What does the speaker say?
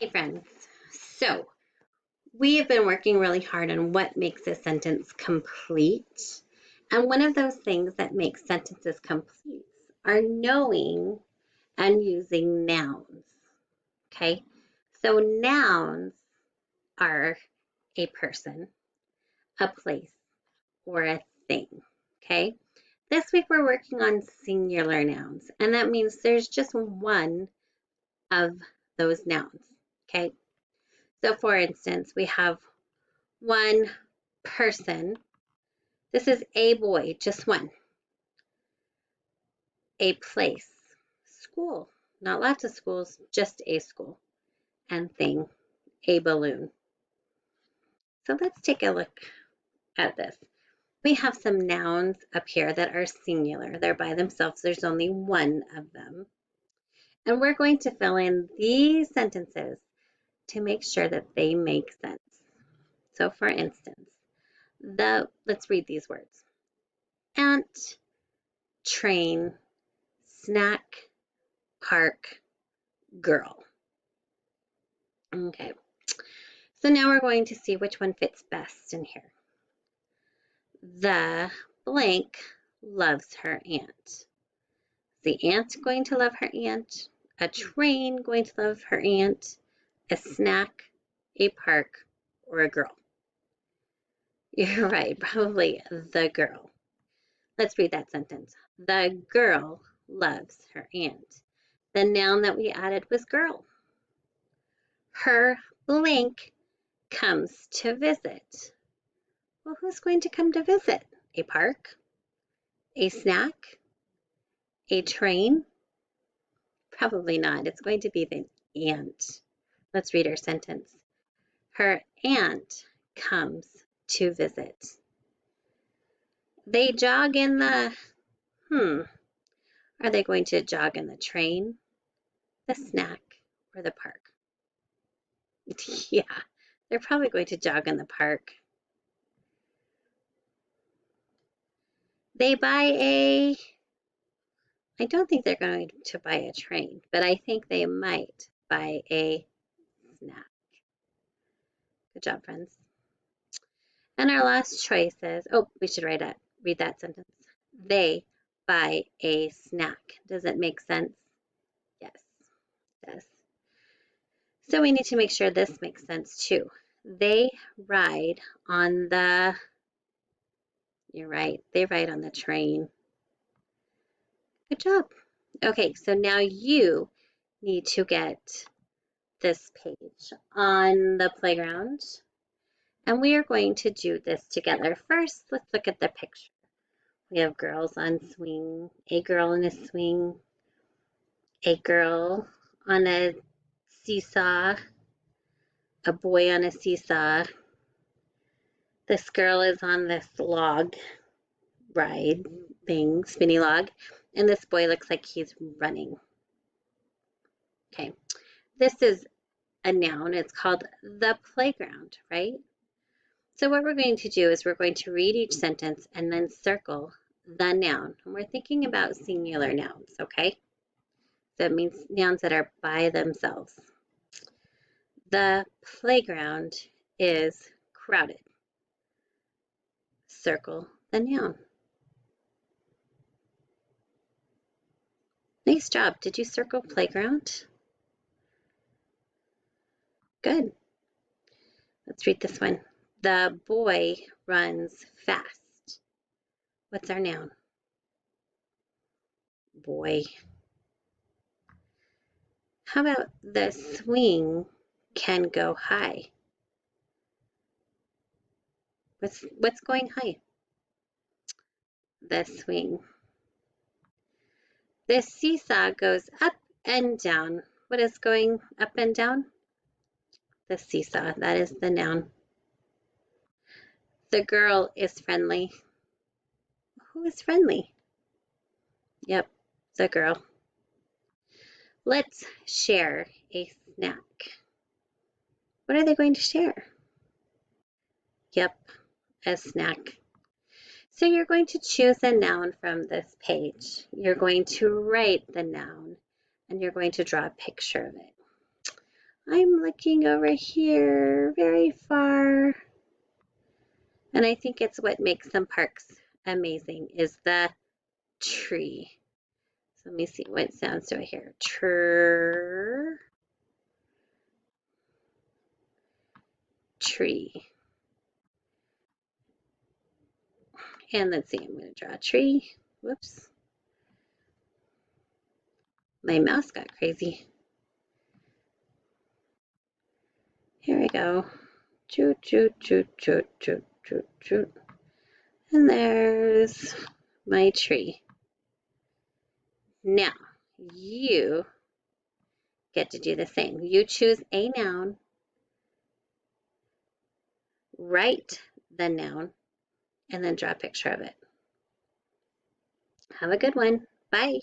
Hey friends, so we have been working really hard on what makes a sentence complete. And one of those things that makes sentences complete are knowing and using nouns. Okay, so nouns are a person, a place, or a thing. Okay, this week we're working on singular nouns, and that means there's just one of those nouns. Okay, so for instance, we have one person. This is a boy, just one. A place, school, not lots of schools, just a school. And thing, a balloon. So let's take a look at this. We have some nouns up here that are singular. They're by themselves. There's only one of them. And we're going to fill in these sentences to make sure that they make sense. So for instance, let's read these words. Ant, train, snack, park, girl. Okay, so now we're going to see which one fits best in here. The blank loves her aunt. The ant going to love her aunt, a train going to love her aunt, a snack, a park, or a girl. You're right, probably the girl. Let's read that sentence. The girl loves her aunt. The noun that we added was girl. Her blank comes to visit. Well, who's going to come to visit? A park? A snack? A train? Probably not. It's going to be the aunt. Let's read our sentence. Her aunt comes to visit. They jog in the, are they going to jog in the train, the snack, or the park? Yeah, they're probably going to jog in the park. They buy I don't think they're going to buy a train, but I think they might buy a snack. Good job, friends. And our last choice is, we should read that sentence. They buy a snack. Does it make sense? Yes, it does. So we need to make sure this makes sense too. They ride on the, you're right, they ride on the train. Good job. Okay, so now you need to get this page on the playground. And we are going to do this together. First, let's look at the picture. We have girls on swing, a girl in a swing, a girl on a seesaw, a boy on a seesaw. This girl is on this log ride thing, spinny log, and this boy looks like he's running. Okay, this is a noun. It's called the playground, right? So what we're going to do is we're going to read each sentence and then circle the noun. And we're thinking about singular nouns, okay? So it means nouns that are by themselves. The playground is crowded. Circle the noun. Nice job. Did you circle playground? Good. Let's read this one. The boy runs fast. What's our noun? Boy. How about the swing can go high? What's going high? The swing. The seesaw goes up and down. What is going up and down? The seesaw. That is the noun. The girl is friendly. Who is friendly? Yep, the girl. Let's share a snack. What are they going to share? Yep, a snack. So you're going to choose a noun from this page. You're going to write the noun and you're going to draw a picture of it. I'm looking over here very far. And I think it's what makes some parks amazing is the tree. So let me see what sounds do I hear. Tree. And let's see, I'm going to draw a tree. Whoops. My mouse got crazy. Here we go. Choo, choo, choo, choo, choo, choo, choo. And there's my tree. Now, you get to do the same. You choose a noun, write the noun, and then draw a picture of it. Have a good one. Bye.